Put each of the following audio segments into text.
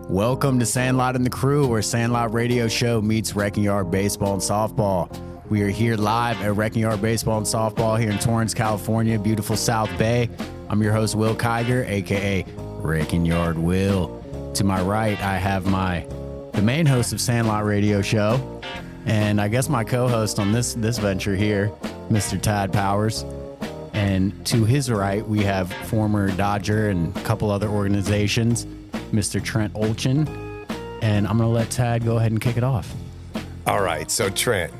Welcome to Sandlot and the Crew, where Sandlot Radio Show meets Wrecking Yard Baseball and Softball. We are here live at Wrecking Yard Baseball and Softball here in Torrance, California, beautiful South Bay. I'm your host, Will Kiger, a.k.a. Wrecking Yard Will. To my right, I have the main host of Sandlot Radio Show, and I guess my co-host on this venture here, Mr. Tad Powers. And to his right, we have former Dodger and a couple other organizations, Mr. Trent Oeltjen. And I'm going to let Tad go ahead and kick it off. All right. So, Trent,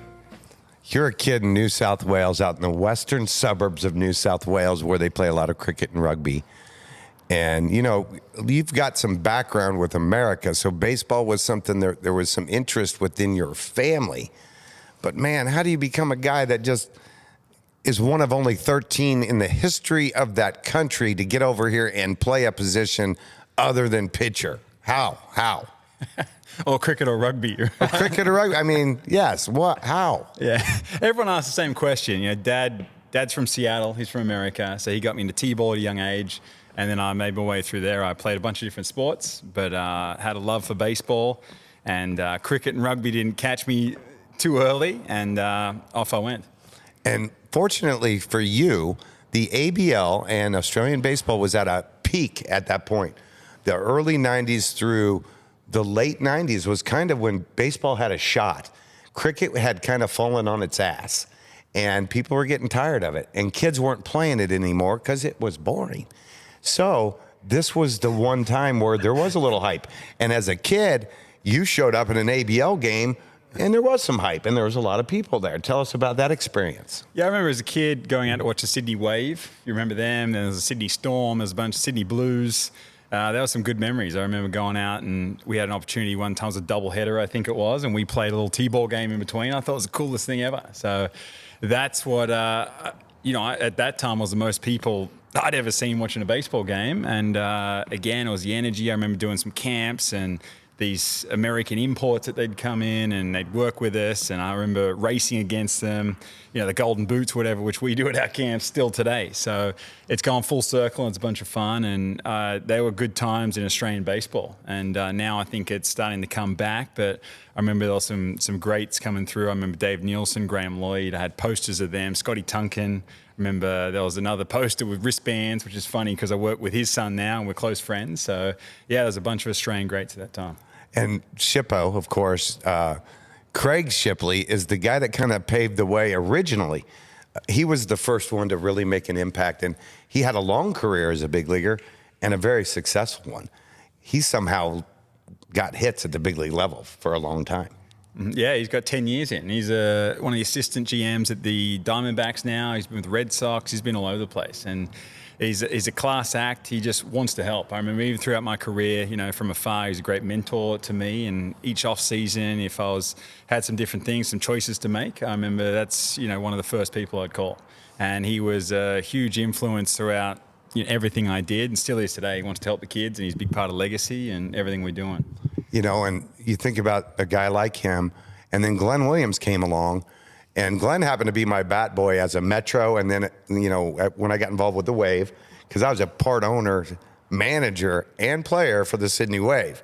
you're a kid in New South Wales, out in the western suburbs of New South Wales, where they play a lot of cricket and rugby. And, you know, you've got some background with America. So baseball was something there was some interest within your family. But, man, how do you become a guy that just is one of only 13 in the history of that country to get over here and play a position other than pitcher? How? Or cricket or rugby. Cricket or rugby? I mean, yes. What? How? Yeah. Everyone asks the same question. You know, Dad's from Seattle. He's from America. So he got me into T-ball at a young age. And then I made my way through there. I played a bunch of different sports, but had a love for baseball. And cricket and rugby didn't catch me too early. And off I went. And fortunately for you, the ABL and Australian baseball was at a peak at that point. The early 90s through the late 90s was kind of when baseball had a shot. Cricket had kind of fallen on its ass, and people were getting tired of it, and kids weren't playing it anymore because it was boring. So this was the one time where there was a little hype. And as a kid, you showed up in an ABL game, and there was some hype, and there was a lot of people there. Tell us about that experience. Yeah, I remember as a kid going out to watch the Sydney Wave. You remember them? There was a Sydney Storm. There was a bunch of Sydney Blues. There were some good memories. I remember going out, and we had an opportunity one time. It was a doubleheader, I think it was, and we played a little T-ball game in between. I thought it was the coolest thing ever. So that's what, at that time was the most people I'd ever seen watching a baseball game. And again, it was the energy. I remember doing some camps and these American imports that they'd come in and they'd work with us. And I remember racing against them, you know, the golden boots, whatever, which we do at our camps still today. So it's gone full circle and it's a bunch of fun. And they were good times in Australian baseball. And now I think it's starting to come back. But I remember there were some greats coming through. I remember Dave Nielsen, Graham Lloyd. I had posters of them, Scotty Tunkin. Remember there was another poster with wristbands, which is funny because I work with his son now and we're close friends. So, yeah, there's a bunch of Australian greats at that time. And Shippo, of course, Craig Shipley is the guy that kind of paved the way originally. He was the first one to really make an impact, and he had a long career as a big leaguer and a very successful one. He somehow got hits at the big league level for a long time. Yeah, he's got 10 years in. He's one of the assistant GMs at the Diamondbacks now. He's been with the Red Sox. He's been all over the place. And he's a class act. He just wants to help. I remember even throughout my career, you know, from afar, he's a great mentor to me. And each off season, if I had some different things, some choices to make, I remember that's, you know, one of the first people I'd call. And he was a huge influence throughout, you know, everything I did, and still is today. He wants to help the kids, and he's a big part of legacy and everything we're doing. You know, and you think about a guy like him, and then Glenn Williams came along. And Glenn happened to be my bat boy as a Metro, and then, you know, when I got involved with the Wave, because I was a part owner, manager, and player for the Sydney Wave.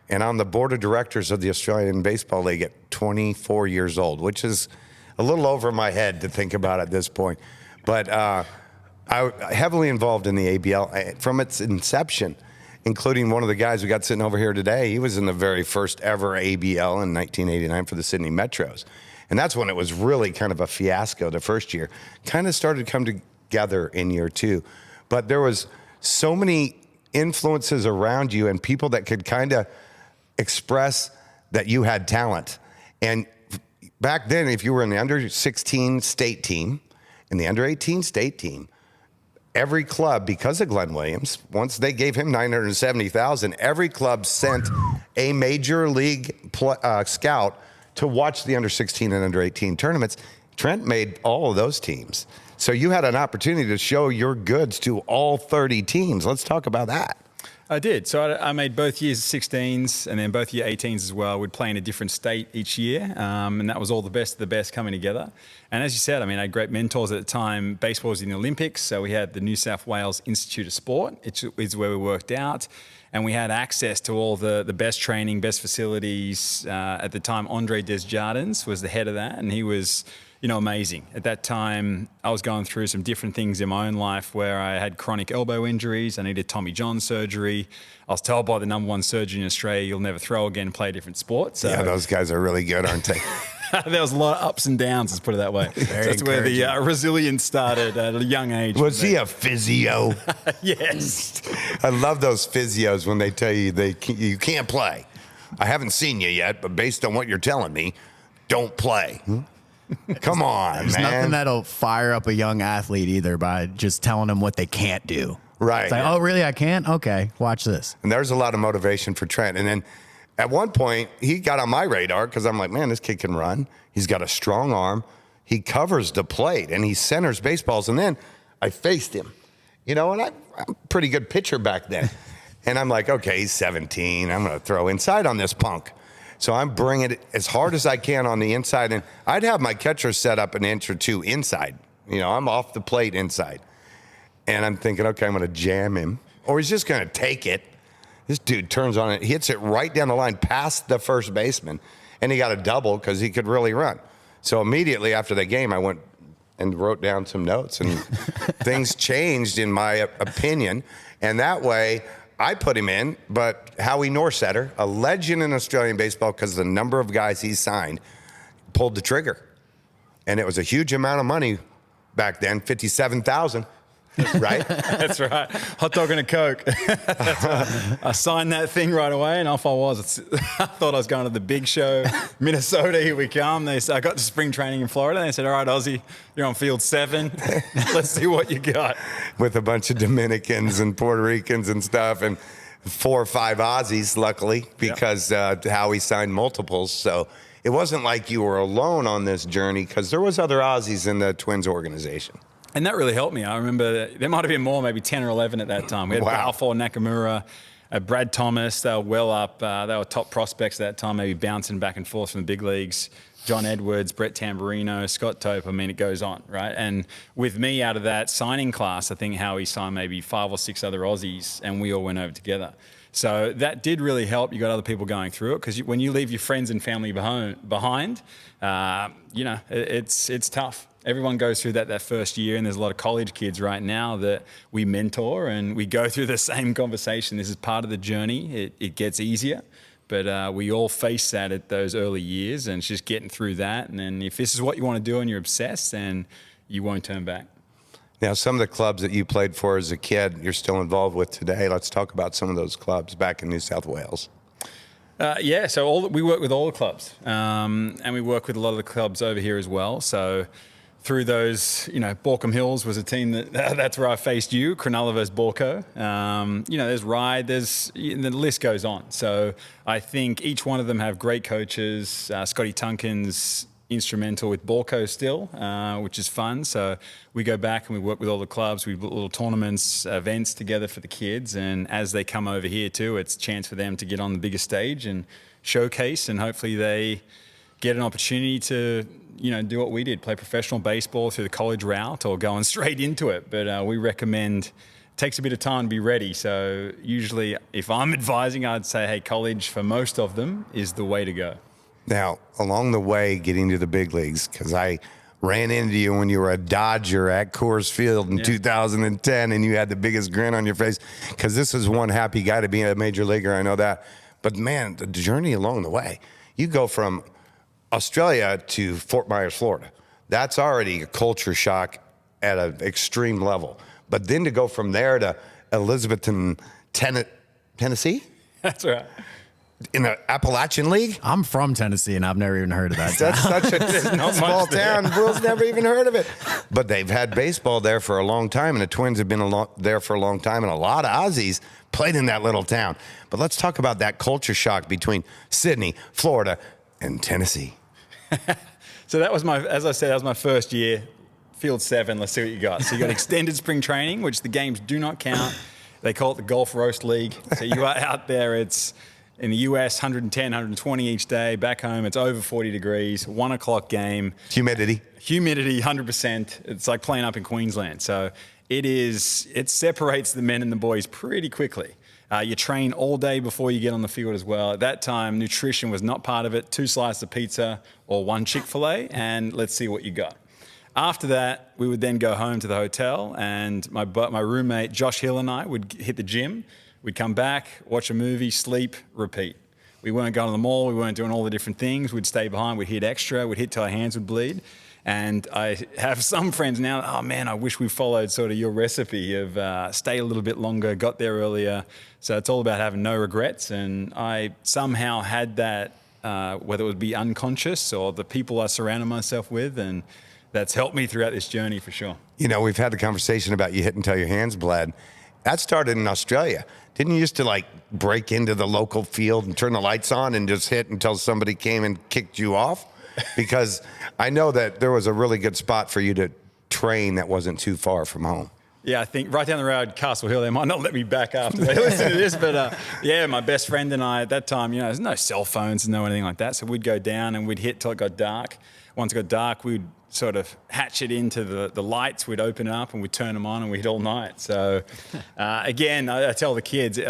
And on the board of directors of the Australian Baseball League at 24 years old, which is a little over my head to think about at this point. But I heavily involved in the ABL from its inception, including one of the guys we got sitting over here today. He was in the very first ever ABL in 1989 for the Sydney Metros. And that's when it was really kind of a fiasco the first year. Kind of started to come together in year two. But there was so many influences around you and people that could kind of express that you had talent. And back then, if you were in the under 16 state team, in the under 18 state team, every club, because of Glenn Williams, once they gave him $970,000, every club sent a major league scout to watch the under 16 and under 18 tournaments. Trent made all of those teams. So you had an opportunity to show your goods to all 30 teams. Let's talk about that. I did. So I made both years 16s and then both year 18s as well. We'd play in a different state each year. And that was all the best of the best coming together. And as you said, I mean, I had great mentors at the time. Baseball was in the Olympics. So we had the New South Wales Institute of Sport. It's where we worked out. and we had access to all the best training, best facilities. At the time, Andre Desjardins was the head of that, and he was, amazing. At that time, I was going through some different things in my own life where I had chronic elbow injuries. I needed Tommy John surgery. I was told by the #1 surgeon in Australia, you'll never throw again, play a different sport. So yeah, those guys are really good, aren't they? there was a lot of ups and downs, let's put it that way. So that's where the resilience started at a young age. Was he a physio? Yes. I love those physios when they tell you you can't play. I haven't seen you yet, but based on what you're telling me, don't play. Come on, There's man. nothing that'll fire up a young athlete either by just telling them what they can't do. Right. It's like, oh, really? I can't? Okay, watch this. And there's a lot of motivation for Trent. And then at one point, he got on my radar because I'm like, man, this kid can run. He's got a strong arm. He covers the plate, and he centers baseballs. And then I faced him, and I'm a pretty good pitcher back then. And I'm like, okay, he's 17. I'm going to throw inside on this punk. So I'm bringing it as hard as I can on the inside. And I'd have my catcher set up an inch or two inside. I'm off the plate inside. And I'm thinking, okay, I'm going to jam him. Or he's just going to take it. This dude turns on it, hits it right down the line past the first baseman. And he got a double because he could really run. So immediately after the game, I went and wrote down some notes. And things changed in my opinion. And that way, I put him in, but Howie Norsetter, a legend in Australian baseball because the number of guys he signed, pulled the trigger. And it was a huge amount of money back then, $57,000, right? That's right. Hot dog and a Coke. I signed that thing right away, and off I was. I thought I was going to the big show. Minnesota, here we come. I got to spring training in Florida. They said, all right, Ozzy, you're on field 7. Let's see what you got. With a bunch of Dominicans and Puerto Ricans and stuff, and 4 or 5 Aussies, luckily, because Howie signed multiples. So it wasn't like you were alone on this journey because there was other Aussies in the Twins organization. And that really helped me. I remember there might have been more, maybe 10 or 11 at that time. We had Balfour, Nakamura, Brad Thomas. They were well up. They were top prospects at that time, maybe bouncing back and forth from the big leagues. John Edwards, Brett Tamburino, Scott Tope. I mean, it goes on, right? And with me out of that signing class, I think Howie signed maybe 5 or 6 other Aussies, and we all went over together. So that did really help. You got other people going through it because when you leave your friends and family behind, it's tough. Everyone goes through that first year, and there's a lot of college kids right now that we mentor, and we go through the same conversation. This is part of the journey. It gets easier, but we all face that at those early years, and it's just getting through that. And then if this is what you want to do and you're obsessed, then you won't turn back. Now, some of the clubs that you played for as a kid, you're still involved with today. Let's talk about some of those clubs back in New South Wales. So we work with all the clubs, and we work with a lot of the clubs over here as well. So through those, Borkham Hills was a team that's where I faced you, Cronulla versus Borco. There's Ryde, the list goes on. So I think each one of them have great coaches. Scotty Tunkin's instrumental with Borco still, which is fun. So we go back and we work with all the clubs. We put little tournaments, events together for the kids. And as they come over here too, it's a chance for them to get on the bigger stage and showcase, and hopefully they get an opportunity to, do what we did, play professional baseball through the college route or going straight into it. But we recommend, it takes a bit of time to be ready. So usually if I'm advising, I'd say, hey, college for most of them is the way to go. Now, along the way, getting to the big leagues, because I ran into you when you were a Dodger at Coors Field in 2010, and you had the biggest grin on your face, because this is one happy guy to be a major leaguer, I know that. But, man, the journey along the way, you go from Australia to Fort Myers, Florida. That's already a culture shock at an extreme level. But then to go from there to Elizabethton, Tennessee? That's right. In the Appalachian League? I'm from Tennessee, and I've never even heard of that. That's such a small town. Will's never even heard of it. But they've had baseball there for a long time, and the Twins have been there for a long time, and a lot of Aussies played in that little town. But let's talk about that culture shock between Sydney, Florida, and Tennessee. So that was as I said, that was my first year, field 7. Let's see what you got. So you got extended spring training, which the games do not count. They call it the Golf Roast League. So you are out there, it's in the US, 110, 120 each day. Back home, it's over 40 degrees, 1 o'clock game. Humidity, 100%. It's like playing up in Queensland. So it separates the men and the boys pretty quickly. You train all day before you get on the field as well. At that time, nutrition was not part of it. 2 slices of pizza or 1 Chick-fil-A, and let's see what you got. After that, we would then go home to the hotel, and my roommate Josh Hill and I would hit the gym. We'd come back, watch a movie, sleep, repeat. We weren't going to the mall. We weren't doing all the different things. We'd stay behind. We'd hit extra. We'd hit till our hands would bleed. And I have some friends now, oh man, I wish we followed sort of your recipe of stay a little bit longer, got there earlier. So it's all about having no regrets. And I somehow had that, whether it would be unconscious or the people I surrounded myself with, and that's helped me throughout this journey for sure. You know, we've had the conversation about you hitting until your hands bled. That started in Australia. Didn't you used to like break into the local field and turn the lights on and just hit until somebody came and kicked you off? Because I know that there was a really good spot for you to train that wasn't too far from home. Yeah, I think right down the road, Castle Hill, they might not let me back after they listen to this, but yeah, my best friend and I at that time, you know, there's no cell phones and no anything like that, so we'd go down and we'd hit till it got dark. Once it got dark, we'd sort of hatch it into the lights, we'd open it up and we'd turn them on and we'd hit all night. So again, I tell the kids,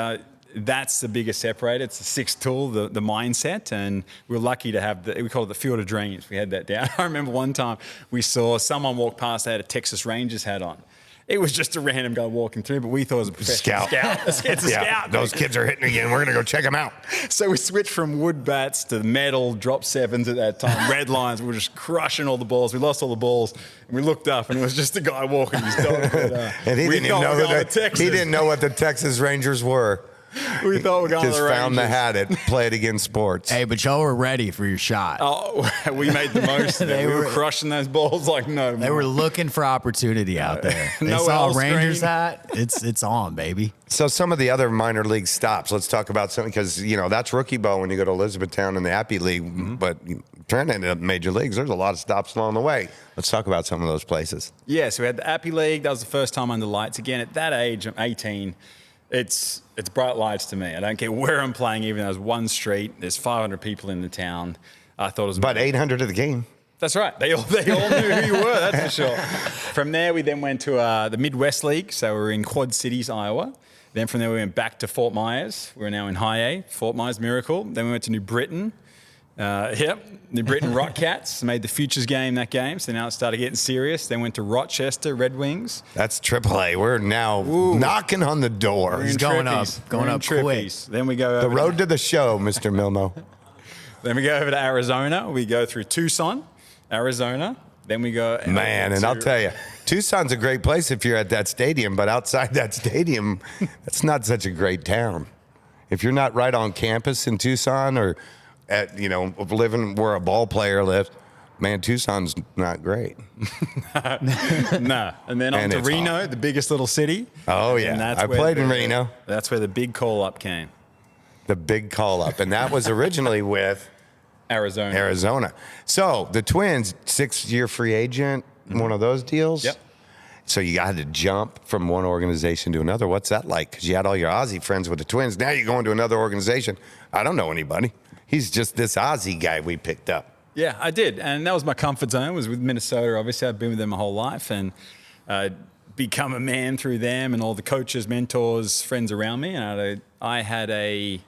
that's the biggest separator. It's the sixth tool, the mindset, and we're lucky to have we call it the field of dreams. We had that down. I remember one time we saw someone walk past, they had a Texas Rangers hat on. It was just a random guy walking through, but we thought it was a professional scout. It's a scout. Those kids are hitting again. We're going to go check them out. So we switched from wood bats to metal, drop sevens at that time, red lines. We were just crushing all the balls. We lost all the balls. And we looked up, and it was just a guy walking his dog. But, and he didn't know what the Texas Rangers were. We thought we were going just to the found Rangers. the hat at Play It Again Sports. Hey, but y'all were ready for your shot. Oh, we made the most of it. We were crushing those balls like no. They were looking for opportunity out there. They No saw a L Rangers screen. hat. It's on, baby. So some of the other minor league stops, let's talk about something, because, you know, that's rookie ball when you go to Elizabethtown in the Appy League, but Trent ended up in major leagues. There's a lot of stops along the way. Let's talk about some of those places. Yeah, so we had the Appy League. That was the first time under lights. Again, at that age, I'm 18. It's bright lights to me. I don't care where I'm playing, even though there's one street, there's 500 people in the town. I thought it was But 800 of the game. That's right. They all knew who you were, that's for sure. From there, we then went to the Midwest League. So we were in Quad Cities, Iowa. Then from there, we went back to Fort Myers. We're now in High A, Fort Myers Miracle. Then we went to New Britain. New Britain Rockcats made the Futures game that game. So now it started getting serious. Then went to Rochester Red Wings. That's AAA. We're now knocking on the door. He's going up quick. Then we go over The road to the show, Mr. Milmo. Then we go over to Arizona. We go through Tucson, Arizona. Then we go. Man, and I'll tell you, Tucson's a great place if you're at that stadium, but outside that stadium, that's not such a great town. If you're not right on campus in Tucson or at, you know, living where a ball player lives, man, Tucson's not great. No. And then on to Reno, hot. the biggest little city. Oh, yeah. And that's I where played in Reno. That's where the big call-up came. The big call-up. And that was originally with Arizona. So the Twins, 6-year free agent, one of those deals? Yep. So you had to jump from one organization to another. What's that like? Because you had all your Aussie friends with the Twins. Now you're going to another organization. I don't know anybody. He's just this Aussie guy we picked up. Yeah, I did. And that was my comfort zone, was with Minnesota. Obviously, I've been with them my whole life and become a man through them and all the coaches, mentors, friends around me. And I had a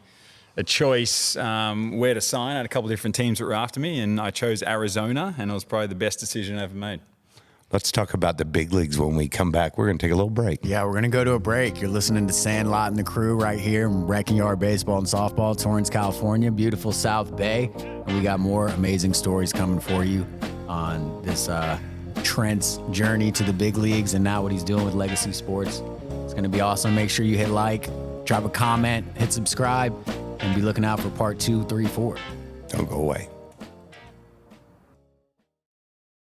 choice where to sign. I had a couple of different teams that were after me, and I chose Arizona, and it was probably the best decision I ever made. Let's talk about the big leagues when we come back. We're going to take a little break. Yeah, we're going to go to a break. You're listening to Sandlot and the crew right here in Wrecking Yard Baseball and Softball, Torrance, California, beautiful South Bay. And we got more amazing stories coming for you on this Trent's journey to the big leagues and now what he's doing with Legacy Sports. It's going to be awesome. Make sure you hit like, drop a comment, hit subscribe, and be looking out for part 2, 3, 4. Don't go away.